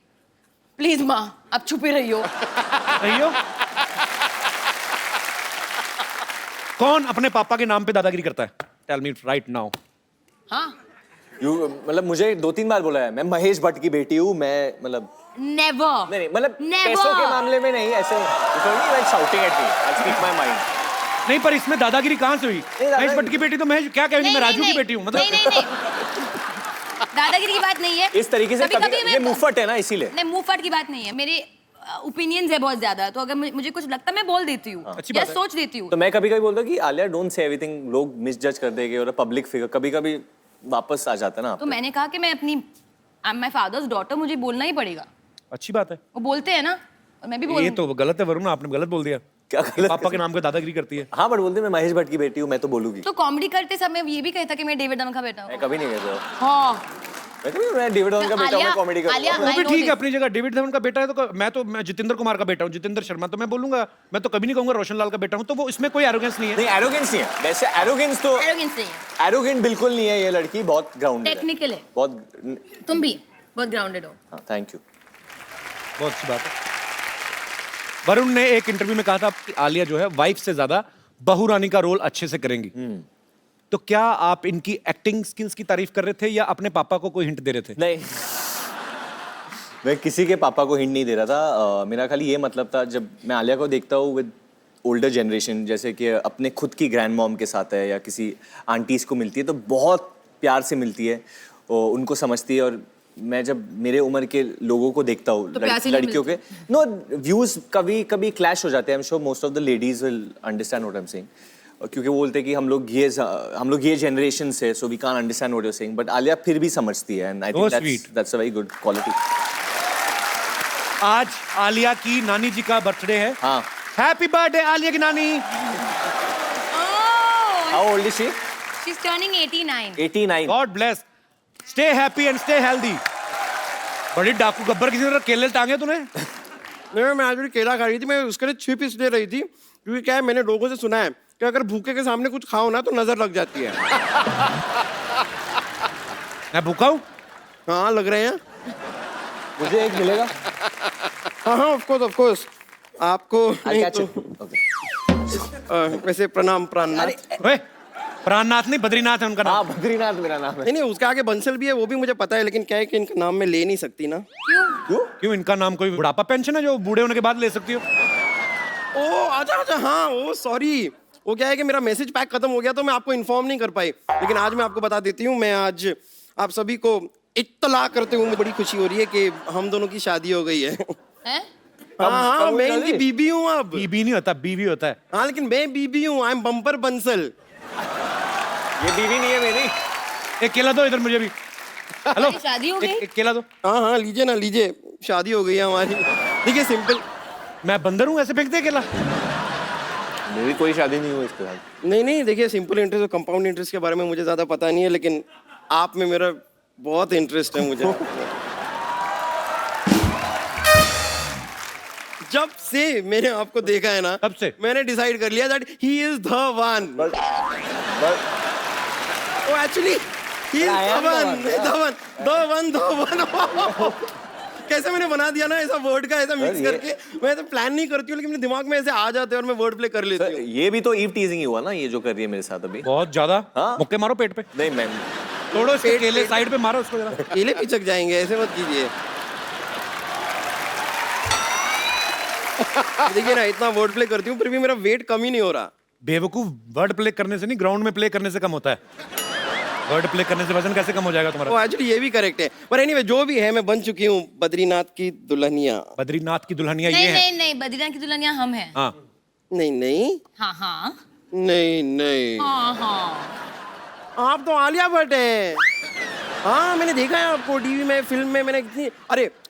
प्लीज माँ आप चुप ही रहियो। रहियो। कौन अपने पापा के नाम पे दादागिरी करता है? Tell me right now. हाँ, मतलब मुझे 2-3 बार बोला है, मैं महेश भट्ट की बेटी हूँ, मैं मतलब नेवर। नहीं मतलब Never. पैसों के मामले में नहीं, ऐसे like shouting at me, I speak my mind। नहीं, पर इसमें दादागिरी कहाँ से हुई? दादागिरी- महेश भट्ट की बेटी तो महेश, क्या कहेंगे? मैं राजू की बेटी हूँ, मतलब नहीं नहीं दादागिरी की बात नहीं है। इस तरीके से कभी ये मुफ्फट है ना, इसीलिए। नहीं, मुंहफट की बात नहीं है। मेरे ओपिनियंस है बहुत ज्यादा, तो अगर मुझे कुछ लगता है मैं बोल देती हूँ अच्छी या बात है। सोच देती हूँ। तो मैं कभी कभी बोलता हूँ कि आलिया डोंट से एवरीथिंग, लोग मिसजज कर देंगे, और पब्लिक फिगर कभी कभी वापस आ जाता है ना। तो मैंने कहा कि मैं अपनी I am my father's daughter, मुझे बोलना ही पड़ेगा। अच्छी बात है। वो बोलते हैं ना, और मैं भी ये बोलूँ। तो गलत है वरुण, आपने गलत बोल दिया। क्या गलत? पापा के नाम पे दादागिरी करती है। हाँ बट बोलते मैं महेश भट्ट की बेटी हूँ, मैं तो बोलूंगी। तो कॉमेडी करते समय ये भी कहता कि मैं डेविड धवन का बेटा मैं हूँ। कभी नहीं कहता। हाँ, मैं डेविड धवन का बेटा हूँ, मैं कॉमेडी आलिया- करूँगा। वो भी I know ठीक है this. अपनी जगह। डेविड धवन का बेटा है तो मैं जितेंद्र कुमार का बेटा हूँ, जितेंद्र शर्मा, तो मैं बोलूंगा। मैं तो कभी नहीं कहूंगा रोशन लाल का बेटा हूँ, तो वो इसमें कोई एरोगेंस नहीं है। नहीं एरोगेंस नहीं है, वैसे एरोगेंस तो arrogance नहीं है, एरोगेंट बिल्कुल नहीं है। ये लड़की बहुत ग्राउंडेड है, टेक्निकल है। बहुत। तुम भी बहुत ग्राउंडेड हो। हाँ थैंक यू। बहुत अच्छी बात है। वरुण ने एक इंटरव्यू में कहा था कि आलिया जो है वाइफ से ज्यादा बहू रानी का रोल अच्छे से करेंगी। तो क्या आप इनकी एक्टिंग स्किल्स की तारीफ कर रहे थे या अपने पापा को कोई हिंट दे रहे थे? नहीं मैं किसी के पापा को हिंट नहीं दे रहा था। मेरा खाली ये मतलब था, जब मैं आलिया को देखता हूँ विद ओल्डर जनरेशन, जैसे कि अपने खुद की ग्रैंड मॉम के साथ है या किसी आंटीज को मिलती है, तो बहुत प्यार से मिलती है, और उनको समझती है। और मैं जब मेरे उम्र के लोगों को देखता हूँ, तो प्यार से नहीं लड़कियों के नो व्यूज कभी कभी क्लैश हो जाते हैं। I am sure most of the ladies will understand what I am saying, क्योंकि वो बोलते हैं कि हम लोग ये जनरेशन से, so we can't understand what you are saying, but Alia फिर भी समझती है, and I Oh, think sweet. That's a very good quality. आज आलिया की नानी जी का बर्थडे है। हाँ। हैप्पी बर्थडे आलिया की नानी। How old is she? She is turning 89। 89। God bless, stay happy and stay healthy. बड़ी डाकू गब्बर, किसी ने केले टांगे तूने? नहीं, मैं आज भी केला खा रही थी, मैं उसके लिए छिप इसलिए रही थी क्योंकि क्या है, मैंने लोगों से सुना है कि अगर भूखे के सामने कुछ खाओ ना तो नजर लग जाती है। मैं भूखा हूँ? हाँ लग रहे हैं। मुझे एक मिलेगा? हाँ हाँ ऑफ कोर्स आपको I'll नहीं catch तो, it. Okay. वैसे प्रणाम प्राणनाथ। ओए, प्राणनाथ नहीं, बद्रीनाथ है उनका हाँ नाम। बद्रीनाथ मेरा नाम है। नहीं नहीं उसके आगे बंसल भी है, वो भी मुझे पता है, लेकिन क्या है कि इनका नाम मैं ले नहीं सकती ना। क्यों, इनका नाम कोई बुढ़ापा पेंशन है जो बूढ़े होने के बाद ले सकती हो? ओ अच्छा हाँ ओ सॉरी, वो क्या है कि मेरा मैसेज पैक खत्म हो गया तो मैं आपको इन्फॉर्म नहीं कर पाई, लेकिन आज मैं आपको बता देती हूँ। मैं आज आप सभी को इत्तला करते हुए मुझे बड़ी खुशी हो रही है कि हम दोनों की शादी हो गई है। हैं? हाँ मैं इनकी बीबी हूँ अब। बीबी नहीं होता, बीवी होता है। हाँ लेकिन मैं बीबी हूँ, आई एम बम्पर बंसल। ये बीवी नहीं है मेरी। एक केला दो इधर मुझे भी। हेलो, हमारी शादी हो गई? एक केला दो। हाँ हाँ लीजिए ना लीजिए, शादी हो गई है हमारी। देखिए सिंपल। मैं बंदर हूँ ऐसे फेंक दे केला? मेरी कोई शादी नहीं हुई इसके साथ। नहीं नहीं देखिए सिंपल इंटरेस्ट और कंपाउंड इंटरेस्ट के बारे में मुझे ज्यादा पता नहीं है, लेकिन आप में मेरा बहुत इंटरेस्ट है मुझे। जब से मैंने आपको देखा है ना, तब से? मैंने डिसाइड कर लिया that he is the one. Oh actually he is the one. कैसे मैंने बना दिया ना ऐसा वर्ड का ऐसा मिक्स करके। मैं तो प्लान नहीं करती हूँ, लेकिन मेरे दिमाग में ऐसे आ जाते हैं और मैं वर्ड प्ले कर लेती हूँ। ये भी तो ईव टीजिंग ही हुआ ना, ये जो कर रही है मेरे साथ अभी। बहुत ज्यादा। हाँ? मुक्के मारो पेट पे। नहीं मैम, तोड़ो इसके केले, साइड पे मारो उसको जरा। केले पिचक जाएंगे, ऐसे मत कीजिए। देखिए ना इतना वर्ड प्ले करती हूँ फिर भी मेरा वेट कम ही नहीं हो रहा। बेवकूफ, वर्ड प्ले करने से नहीं, ग्राउंड में प्ले करने से कम होता है। वर्ड प्ले करने से वजन कैसे कम हो जाएगा तुम्हारा? वो एक्चुअली ये भी करेक्ट है, पर एनीवे जो भी है मैं बन चुकी हूँ बद्रीनाथ की दुल्हनिया। बद्रीनाथ की दुल्हनिया ये नहीं है। नहीं नहीं, बद्रीनाथ की दुल्हनिया हम हैं। हाँ, नहीं नहीं हाँ हाँ नहीं नहीं हाँ हाँ। आप तो आलिया भट्ट है। हाँ मैंने देखा है आपको टीवी में, फिल्म में। मैंने कितनी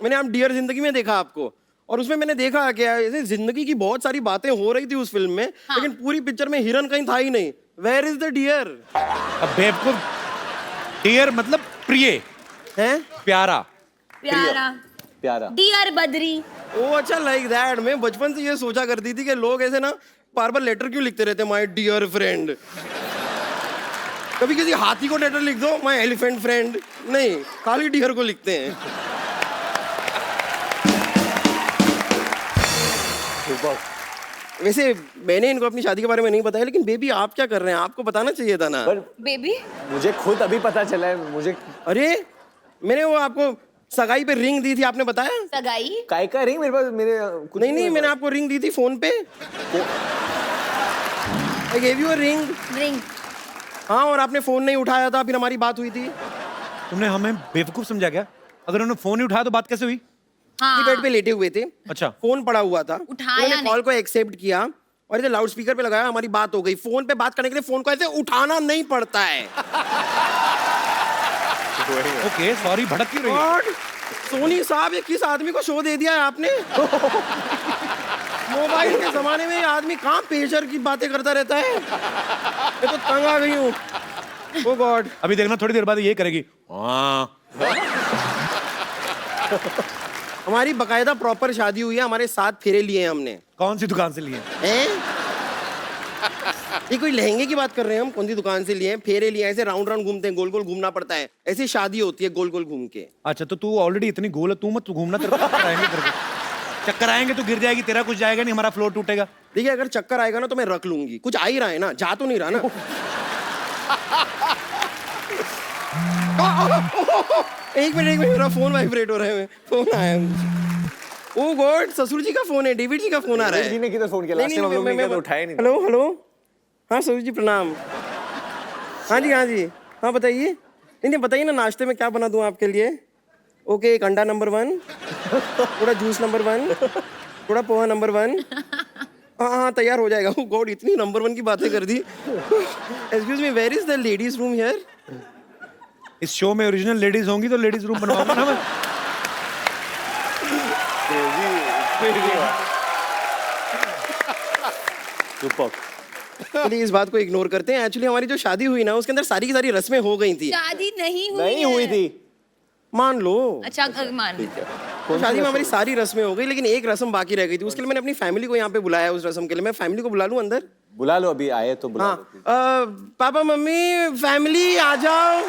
मैंने आप डियर जिंदगी में देखा आपको, और उसमें मैंने देखा कि ऐसे जिंदगी की बहुत सारी बातें हो रही थी उस फिल्म में। हाँ। लेकिन पूरी पिक्चर में हिरन कहीं था ही नहीं। Where is the deer? अब बेवकूफ, डियर मतलब प्रिय है, प्यारा। प्यारा प्यारा। डियर बद्री। ओ अच्छा लाइक दैट। मैं बचपन से ये सोचा करती थी कि लोग ऐसे ना बार बार लेटर क्यों लिखते रहते, माय डियर फ्रेंड। कभी किसी हाथी को लेटर लिख दो, माय एलिफेंट फ्रेंड। नहीं, खाली डियर को लिखते हैं। वैसे मैंने इनको अपनी शादी के बारे में नहीं बताया, लेकिन बेबी आप क्या कर रहे हैं, आपको बताना चाहिए था ना। पर बेबी मुझे खुद अभी पता चला है। मुझे अरे मैंने वो आपको सगाई पे रिंग दी थी, आपने बताया? सगाई? काय का रिंग मेरे पास, मेरे कुछ नहीं नहीं मैंने आपको रिंग दी थी फोन पे। I gave you a ring. Ring? हाँ, और आपने फोन नहीं उठाया था, फिर हमारी बात हुई थी। तुमने हमें बेवकूफ समझा क्या? अगर उन्होंने फोन ही उठाया तो बात कैसे हुई? हाँ बेड पे लेटे हुए थे, अच्छा। फोन पड़ा हुआ था, उठाया उन्होंने कॉल को एक्सेप्ट किया और इसे लाउड स्पीकर पे लगाया, हमारी बात हो गई। फोन पे बात करने के लिए फोन को ऐसे उठाना नहीं पड़ता है। ओके सॉरी, भड़क क्यों रही है? और सोनी साहब ये किस आदमी को शो दे दिया है आपने? मोबाइल के जमाने में ये आदमी कहाँ पेशर की बातें करता रहता है। मैं तो तंग आ गई हूँ। ओ गॉड। अभी देखना थोड़ी देर बाद ये करेगी। हाँ, हमारी बकायदा प्रॉपर शादी हुई है, हमारे 7 फेरे लिए हैं हमने। कौन सी दुकान से लिए? हैं? ये कोई लहंगे की बात कर रहे हैं हम? कौन सी दुकान से लिए हैं? फेरे लिए हैं, ऐसे राउंड राउंड घूमते हैं, गोल गोल घूमना पड़ता है। ऐसी शादी होती है गोल गोल घूम के। अच्छा तो तू ऑलरेडी इतनी गोल है, तू मत घूमना, तेरे को चक्कर आएंगे, तेरे को चक्कर आएंगे, तू गिर जाएगी, तेरा कुछ जाएगा नहीं, हमारा फ्लोर टूटेगा। देखिए अगर चक्कर आएगा ना तो मैं रख लूंगी। कुछ आ ही रहा है ना, जा तो नहीं रहा ना। एक मिनट मेरा फोन वाइब्रेट हो रहा है। फोन आया है। ओ गॉड, ससुर जी का फोन है, डेविड जी का फोन आ रहा है। जी ने किधर फोन किया? नहीं, लास्ट टाइम हम लोग ने किया तो उठाया नहीं। हेलो हेलो, हाँ ससुर जी प्रणाम। हाँ जी हाँ जी, हाँ बताइए। नहीं बताइए ना, नाश्ते में क्या बना दूँ आपके लिए? ओके, एक अंडा नंबर 1, थोड़ा जूस नंबर 1, थोड़ा पोहा नंबर 1। हाँ हाँ तैयार हो जाएगा। ओ गॉड, इतनी नंबर 1 की बातें कर दी। Excuse me, where is the ladies room here? इस शो में ओरिजिनल लेडीज होंगी तो लेडीज रूम बनवाऊंगा ना मैं। चलिए इस बात को इग्नोर करते हैं। एक्चुअली हमारी जो शादी हुई ना उसके अंदर सारी की सारी रस्में हो गई थी। शादी नहीं हुई नहीं है। हुई थी। मान लो। अच्छा मान ली। तो शादी में हमारी सारी रस्में हो गई, लेकिन एक रस्म बाकी रह गई थी। उसके लिए मैंने अपनी फैमिली को यहाँ पे बुलाया। उस रस्म के लिए मैं फैमिली को बुला लूँ अंदर? बुला लो, अभी आए तो बुला हाँ लो। पापा मम्मी फैमिली आ जाओ।